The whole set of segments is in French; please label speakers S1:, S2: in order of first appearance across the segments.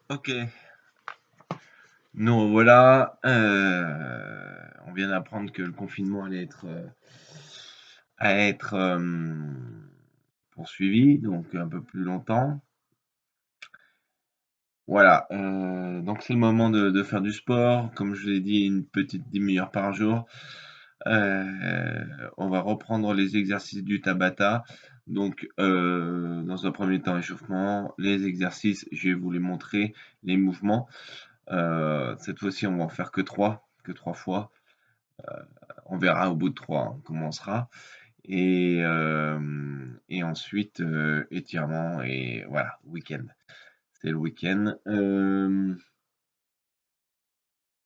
S1: Ok, nous voilà. On vient d'apprendre que le confinement allait être poursuivi, donc un peu plus longtemps. Voilà, donc c'est le moment de faire du sport. Comme je l'ai dit, une petite demi-heure par jour. On va reprendre les exercices du Tabata. Donc, dans un premier temps, échauffement. Les exercices, je vais vous les montrer, les mouvements. Cette fois-ci, on va en faire que trois fois. On verra au bout de 3, on commencera. Et ensuite, étirement et voilà, week-end. C'est le week-end.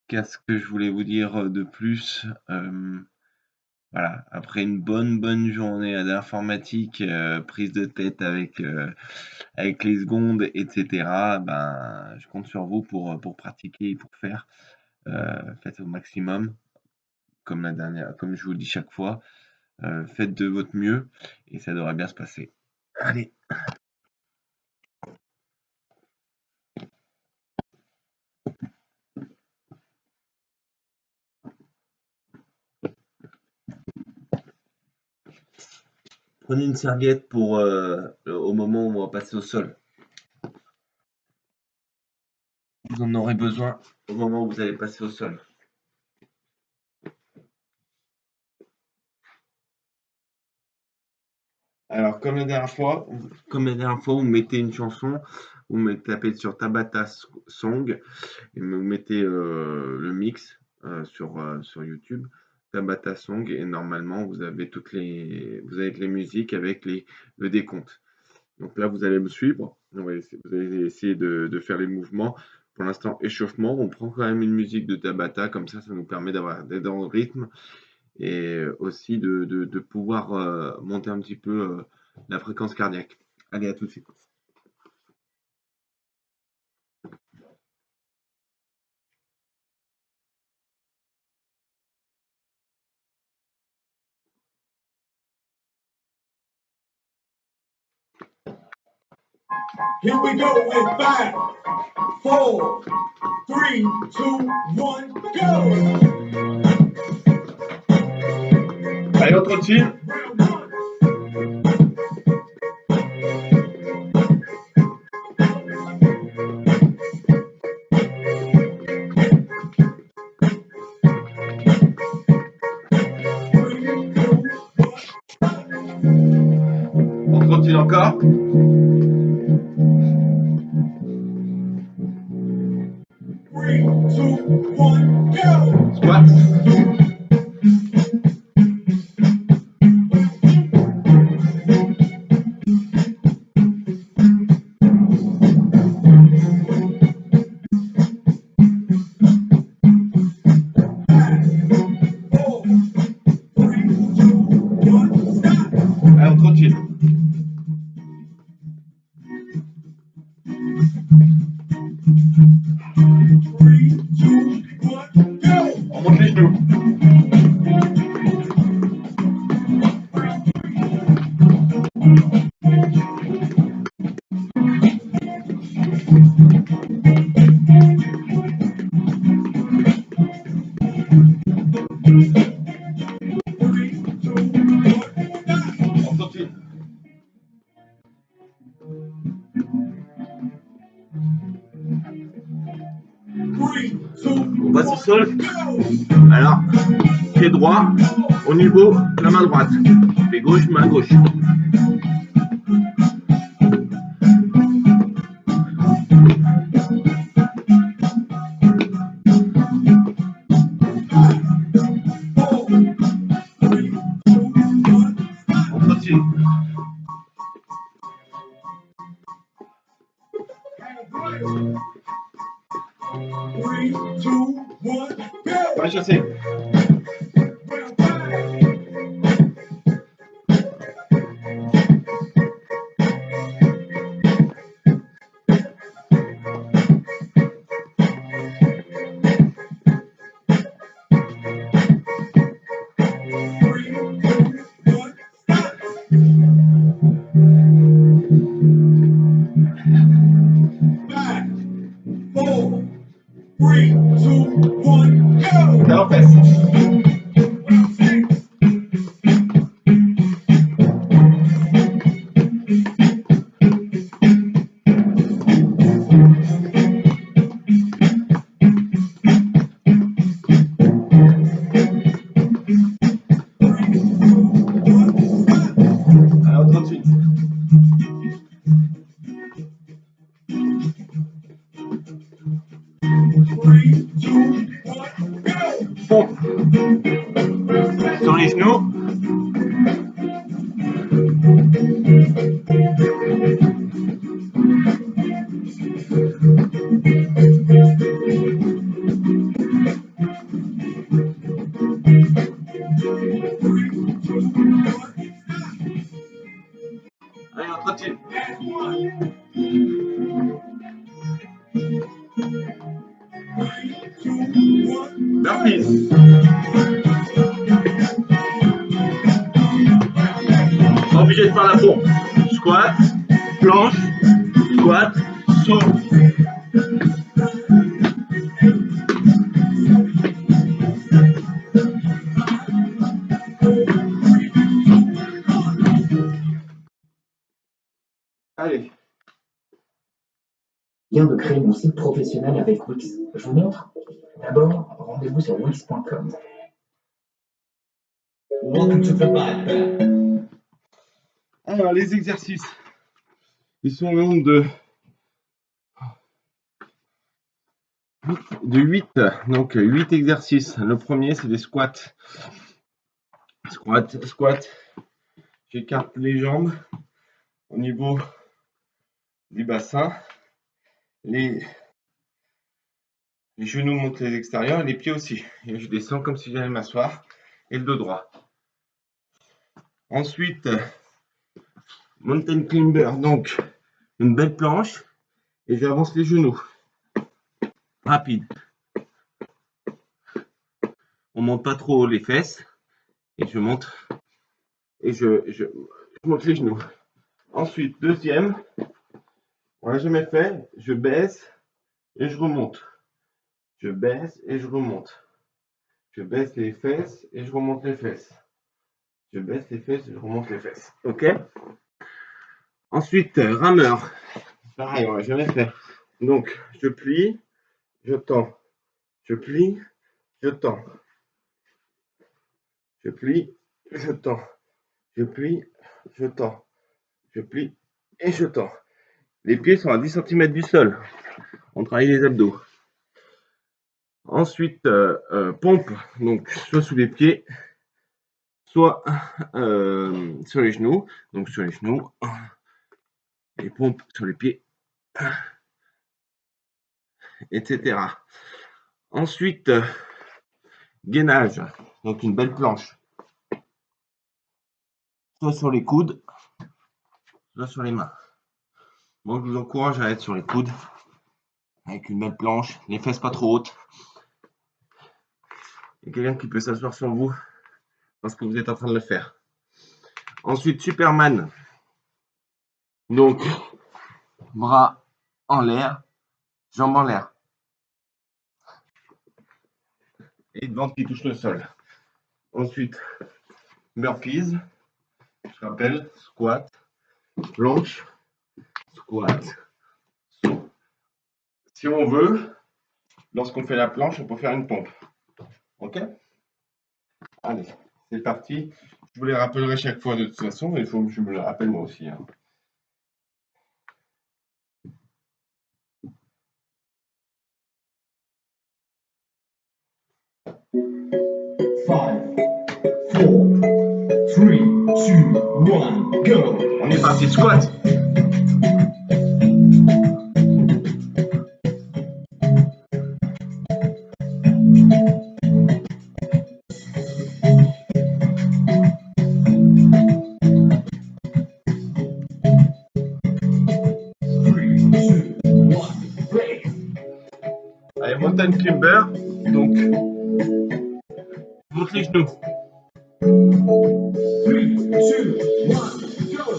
S1: Qu'est-ce que je voulais vous dire de plus? Voilà, après une bonne journée d'informatique, prise de tête avec les secondes, etc., ben, je compte sur vous pour pratiquer et pour faire. Faites au maximum, comme je vous le dis chaque fois. Faites de votre mieux et ça devrait bien se passer. Allez, prenez une serviette pour au moment où on va passer au sol. Vous en aurez besoin au moment où vous allez passer au sol. Alors, comme la dernière fois, vous mettez une chanson, tapez sur Tabata Song et vous mettez le mix sur YouTube, Tabata Song, et normalement vous avez les musiques avec le décompte. Donc là, vous allez me suivre. Vous allez essayer de faire les mouvements. Pour l'instant, échauffement. On prend quand même une musique de Tabata, comme ça nous permet d'être dans le rythme et aussi de pouvoir monter un petit peu la fréquence cardiaque. Allez, à tout de suite.
S2: Here we go with 5, 4, 3, 2, 1, go!
S1: Allez, on continue.
S2: Round 1.
S1: On continue encore.
S2: 3, 2, 1, go!
S1: Squat. Allez, on continue. On monte les genoux. On continue. On passe au sol. Alors, pied droit au niveau de la main droite. Pied gauche, main gauche. On continue. Pas chasser. Alors, 38. Pompe. Sur les genoux. Allez, on continue. Burpees. Pas obligé de faire la pompe. Squat, planche, squat, saut. Allez.
S3: Vient de créer mon site professionnel avec Wix. Je vous montre. D'abord, rendez-vous sur wix.com.
S2: Welcome to the Vibe.
S1: Alors, les exercices. Ils sont au nombre de 8. Donc, 8 exercices. Le premier, c'est des squats. Squat. J'écarte les jambes au niveau du bassin. Les genoux montent les extérieurs et les pieds aussi. Et je descends comme si j'allais m'asseoir et le dos droit. Ensuite, mountain climber, donc une belle planche et j'avance les genoux. Rapide. On monte pas trop les fesses et je monte et je monte les genoux. Ensuite, deuxième, on l'a jamais fait, je baisse et je remonte. Je baisse et je remonte. Je baisse les fesses et je remonte les fesses. Je baisse les fesses et je remonte les fesses. Ok? Ensuite, rameur. Pareil, on l'a jamais fait. Donc, je plie, je tends. Je plie, je tends. Je plie, je tends. Je plie, je tends. Je plie et je tends. Les pieds sont à 10 cm du sol. On travaille les abdos. Ensuite, pompe, donc soit sous les pieds, soit sur les genoux. Donc sur les genoux, et pompe sur les pieds, etc. Ensuite, gainage, donc une belle planche, soit sur les coudes, soit sur les mains. Moi, je vous encourage à être sur les coudes, avec une belle planche, les fesses pas trop hautes. Il y a quelqu'un qui peut s'asseoir sur vous parce que vous êtes en train de le faire. Ensuite, Superman. Donc, bras en l'air, jambes en l'air. Et ventre qui touche le sol. Ensuite, burpees. Je rappelle, squat, planche, squat, saut. Si on veut, lorsqu'on fait la planche, on peut faire une pompe. Ok? Allez, c'est parti. Je vous les rappellerai chaque fois de toute façon, mais il faut que je me le rappelle moi aussi. Hein.
S2: Five, 4, 3, 2, 1, go.
S1: On est parti, squat. Allez, mountain climber, donc monte les genoux.
S2: 3, 2, 1, go.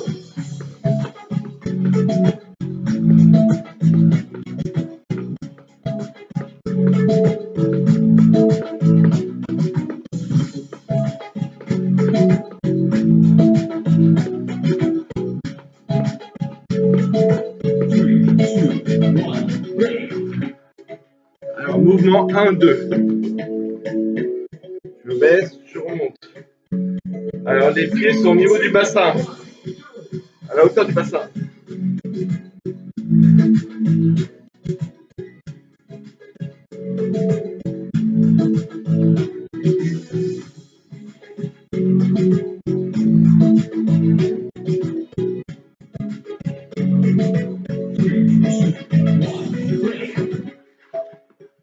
S1: mouvement 1, 2. Je baisse, je remonte. Alors les pieds sont au niveau du bassin, à la hauteur du bassin.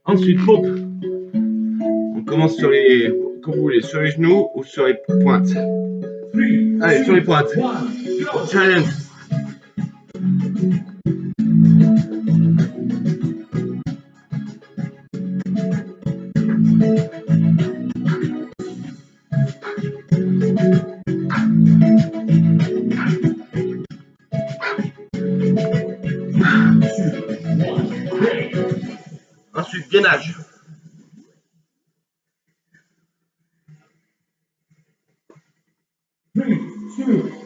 S1: Ensuite, pompe. On commence sur les, comme vous voulez, sur les genoux ou sur les pointes. Allez, sur les pointes. Challenge. Ensuite, gainage.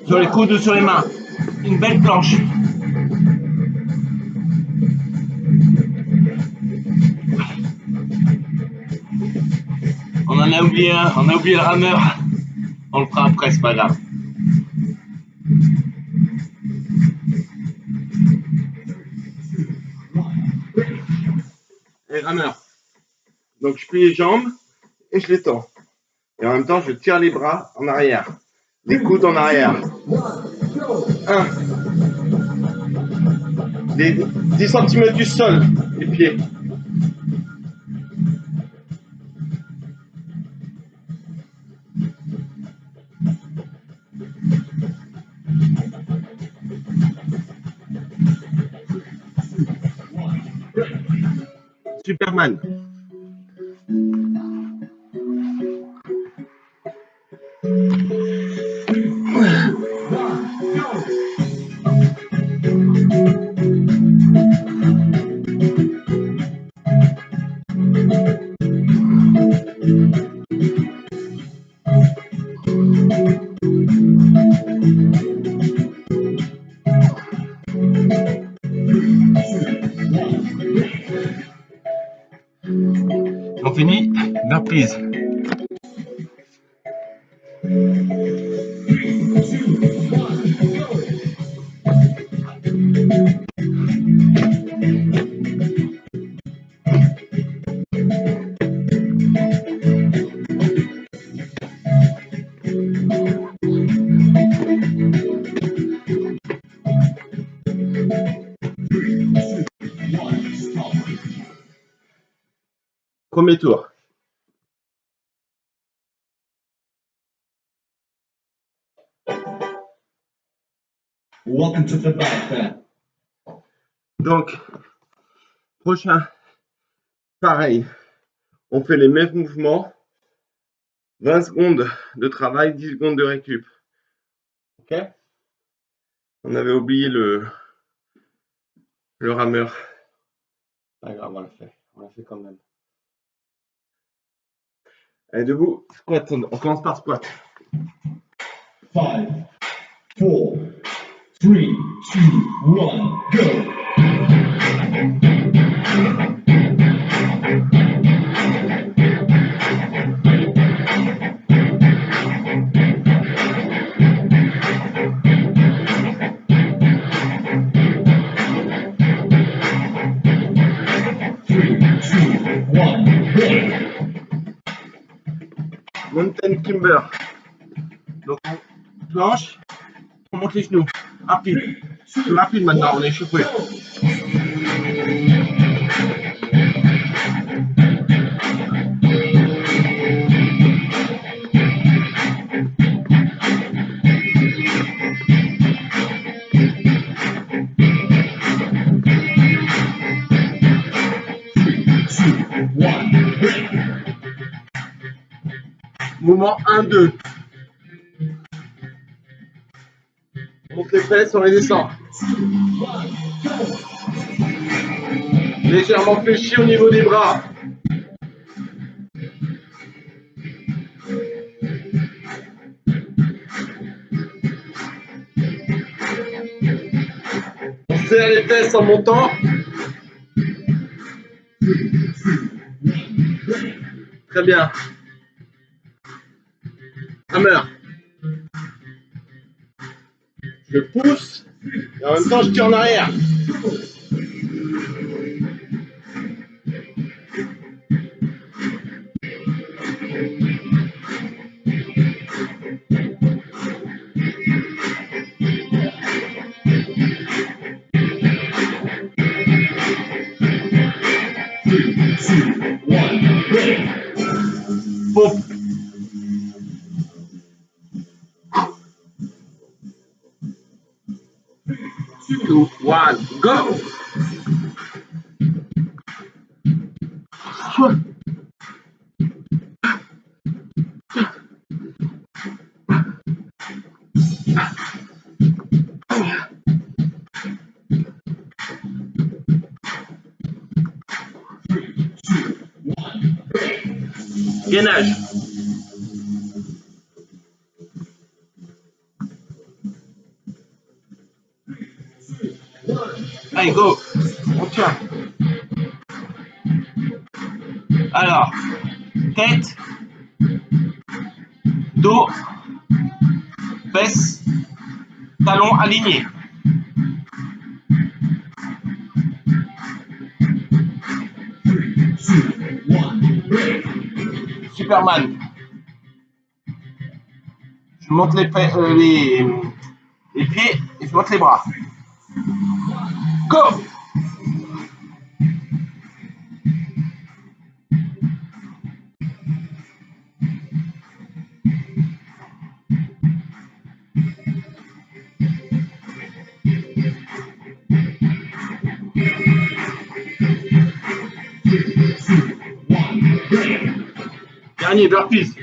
S1: Sur les coudes ou sur les mains. Une belle planche. On en a oublié un, on a oublié le rameur. On le fera après, c'est pas grave. Et rameur. Donc je plie les jambes et je les tends. Et en même temps, je tire les bras en arrière. Les coudes en arrière. 1. Les 10 cm du sol, les pieds. Superman. On finit, burpees. Premier tour.
S2: Welcome to the back then.
S1: Donc, prochain, pareil. On fait les mêmes mouvements. 20 secondes de travail, 10 secondes de récup. Ok? On avait oublié le rameur. Pas grave, on l'a fait. On l'a fait quand même. Allez, debout, squat. On commence par squat.
S2: 5, 4, 3, 2, 1, go!
S1: Mountain climber. Donc, on planche, on monte les genoux. Rapide. C'est rapide maintenant, on est chauffé. Mouvement 1, 2. On monte les fesses, on les descend. Légèrement fléchi au niveau des bras. On serre les fesses en montant. Très bien. Hammer. Je pousse et en même temps je tire en arrière. Pompe. 2, 1, go! Gainage. Allez, go! On tient. Alors, tête, dos, fesses, talons alignés. Superman. Je monte les pieds et je monte les bras. Go! Dernier burpees.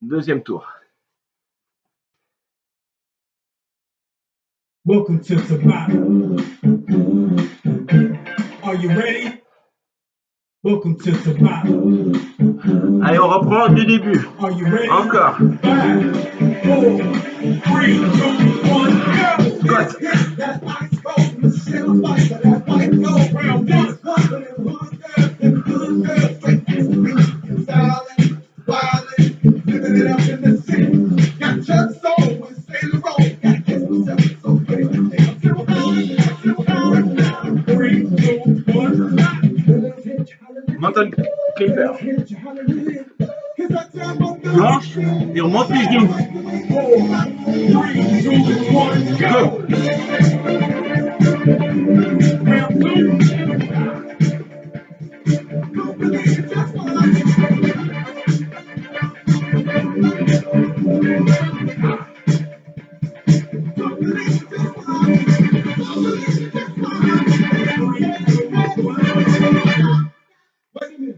S1: Deuxième tour.
S2: Welcome to Tabata. Are you ready? Welcome to Tabata.
S1: Allez, on reprend du début.
S2: Are you ready?
S1: Encore.
S2: 5, 4, 3, 2, 1, go!
S1: Got.
S2: That's ice cold. Michelle Pfeiffer, that's ice cold. Round one. Living it up in the city. Got Chuck Soul with Sailor Roll. Got Kiss so great. Three, two, one.
S1: Mountain climber. Planche et on monte les genoux.
S2: 4, 3, 2, 1, go! Round two.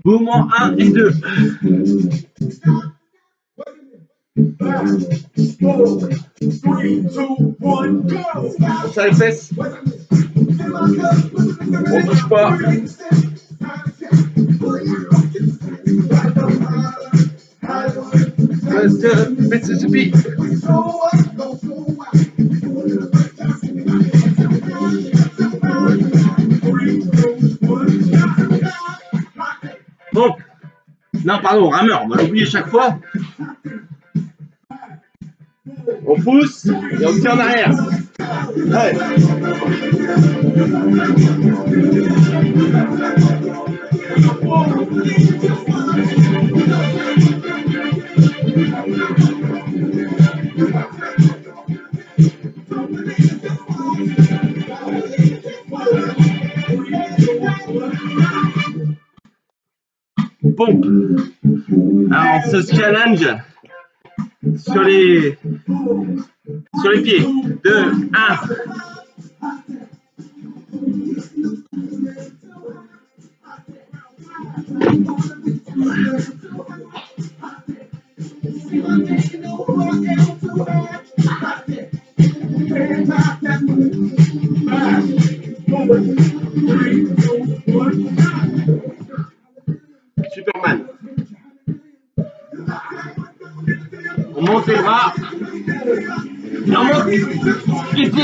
S1: Mouvement 1 et 2.
S2: 5, 4, 3, 2, 1, go!
S1: On serre les fesses. On touche pas. Mississippi. Pompe. Non, pardon, rameur, on va l'oublier chaque fois. On pousse et on tire en arrière. Allez. Pompe. Alors, on se challenge sur les pieds. 2, 1. Superman. On monte les bras. Et on monte les pieds.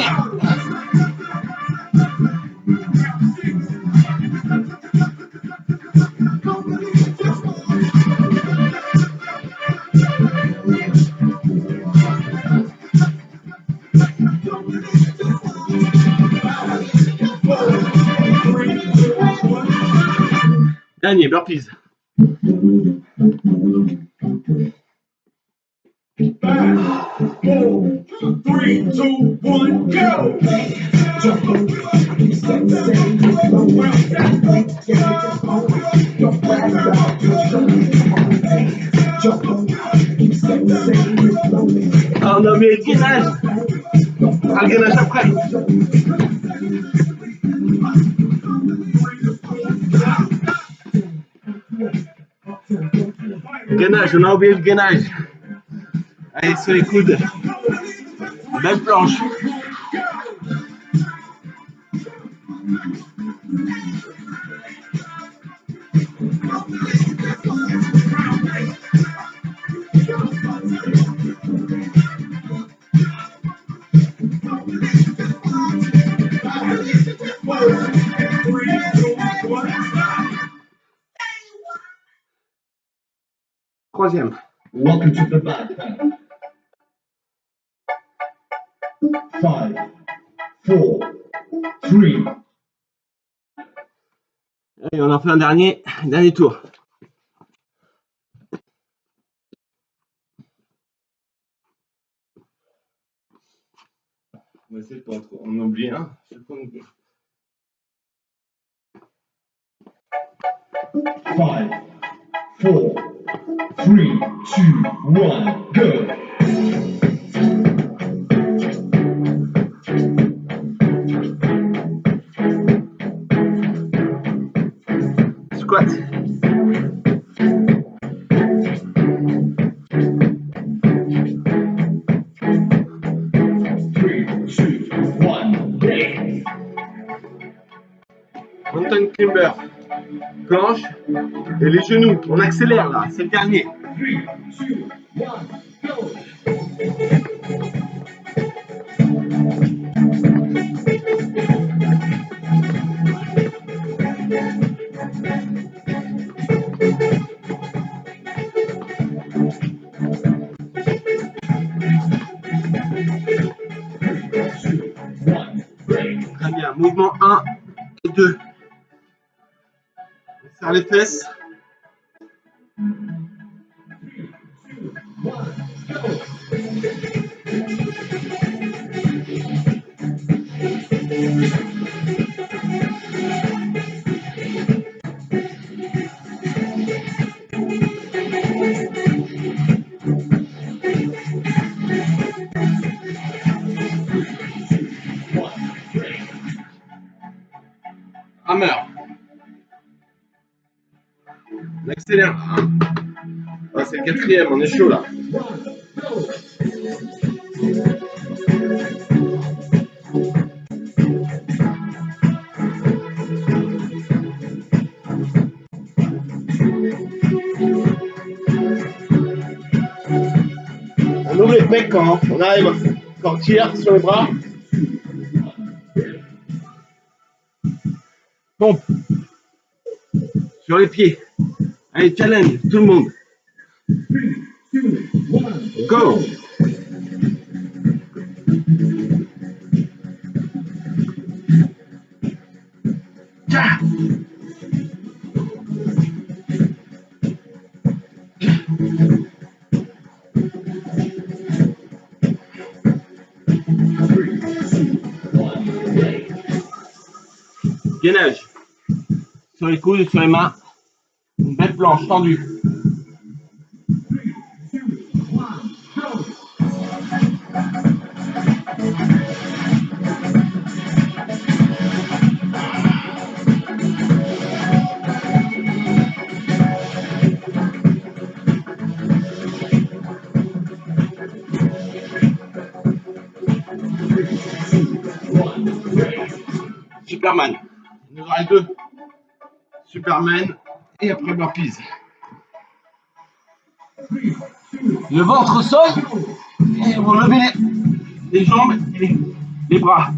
S1: Dernier, burpees.
S2: 4, 3, 2, 1, go!
S1: Ah, on a mis le gainage. Ah, le gainage après. Gainage, on a oublié le gainage. Allez, sur les coudes. Belle planche. Troisième.
S2: Welcome to the back. 5, 4, 3.
S1: Allez, on en fait un dernier tour. On va essayer de pas en oublier un. Chaque fois, on oublie.
S2: 5, 4, 3, 2, 1, go!
S1: Squat. Mountain climber. Planche. Et les genoux. On accélère là. C'est le dernier.
S2: 3, 2, 1, go!
S1: Très bien. Mouvement 1 et 2. On serre les fesses. Hammer. On accélère. Hein. Ah, c'est le quatrième, on est chaud là. On ouvre les pecs quand on arrive, quand on tire sur les bras. Pompe. Sur les pieds. Allez, challenge, tout le monde. Go! Ja! Gainage. Sur les coudes et sur les mains. Une belle planche tendue. Superman. Il nous en reste 2. Superman et après burpees. Le ventre au sol et vous levez les jambes et les bras.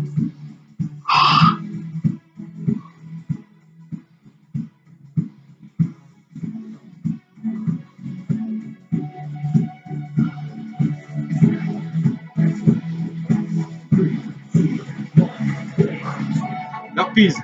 S1: Burpees.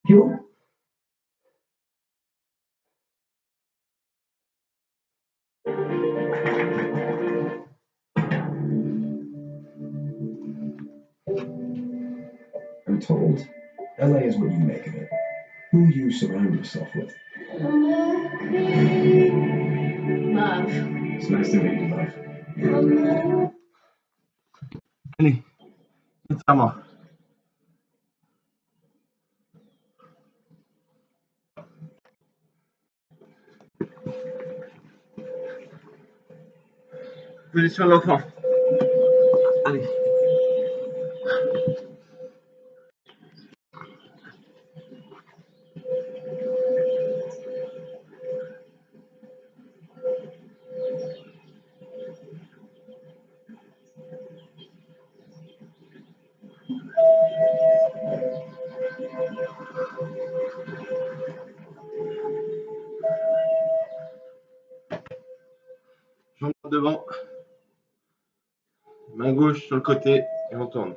S3: Yo.
S2: I'm told LA is what you make of it. Who you surround yourself with.
S4: Love.
S2: It's nice to meet you, love.
S1: Allez, c'est à moi. Position de l'enfant. Allez. Jambe devant. Main gauche sur le côté et on tourne.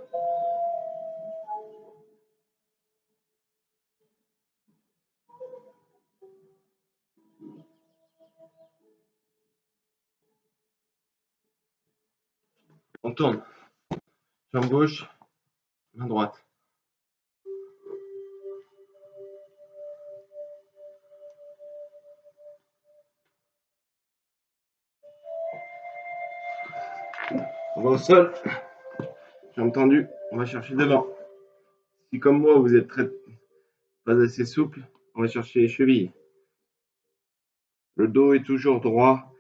S1: On tourne. Jambe gauche, main droite. On va au sol. Jambes tendues. On va chercher devant. Si comme moi vous êtes pas assez souple, on va chercher les chevilles. Le dos est toujours droit.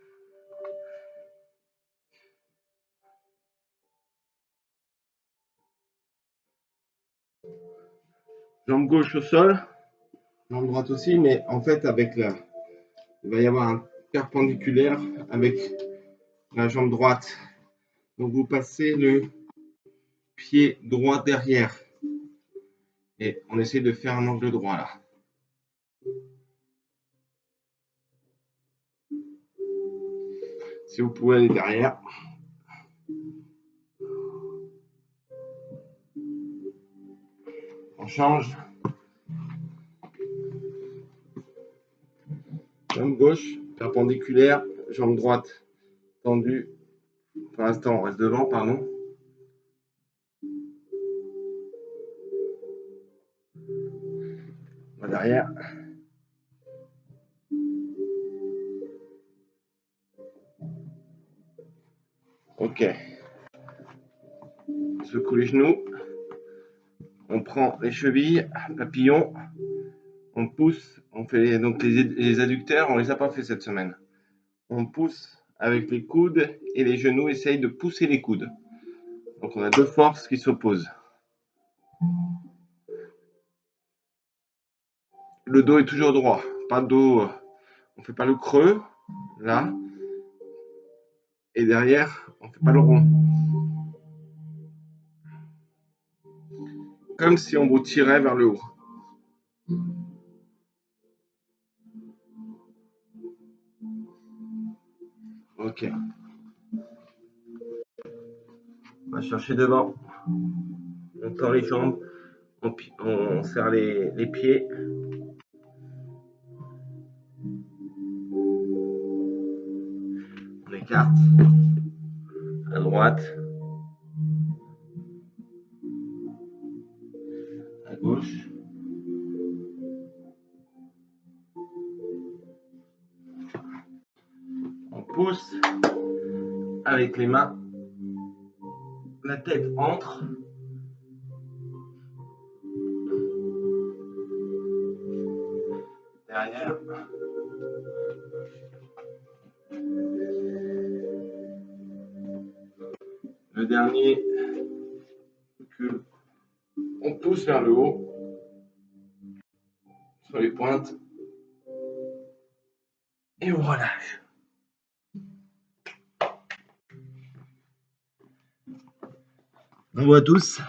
S1: Jambe gauche au sol. Jambe droite aussi, mais en fait il va y avoir un perpendiculaire avec la jambe droite. Donc vous passez le pied droit derrière. Et on essaie de faire un angle droit là. Si vous pouvez aller derrière. On change. Jambe gauche, perpendiculaire, jambe droite tendue. Pour l'instant, on reste devant, pardon. On va derrière. Ok. On secoue les genoux. On prend les chevilles, papillon. On pousse. On fait donc les adducteurs, on les a pas fait cette semaine. On pousse avec les coudes et les genoux essayent de pousser les coudes. Donc on a deux forces qui s'opposent. Le dos est toujours droit. Pas de dos. On fait pas le creux. Là. Et derrière, on fait pas le rond. Comme si on vous tirait vers le haut. Ok. On va chercher devant. On tend les jambes. On serre les pieds. On écarte. À droite. droite, à gauche. On pousse avec les mains, la tête entre. Derrière. Le dernier, recule. On pousse vers le haut, sur les pointes, et on relâche. Bravo à tous.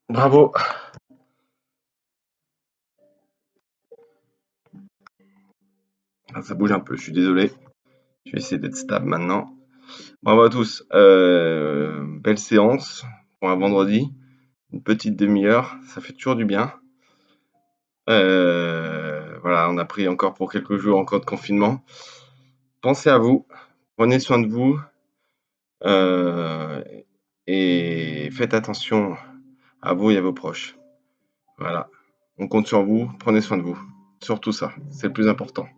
S1: Bravo. Ah, ça bouge un peu, je suis désolé. Je vais essayer d'être stable maintenant. Bravo à tous. Belle séance pour un vendredi. Une petite demi-heure, ça fait toujours du bien. Voilà, on a pris encore pour quelques jours encore de confinement. Pensez à vous, prenez soin de vous et faites attention à vous et à vos proches. Voilà, on compte sur vous, prenez soin de vous. Surtout ça, c'est le plus important.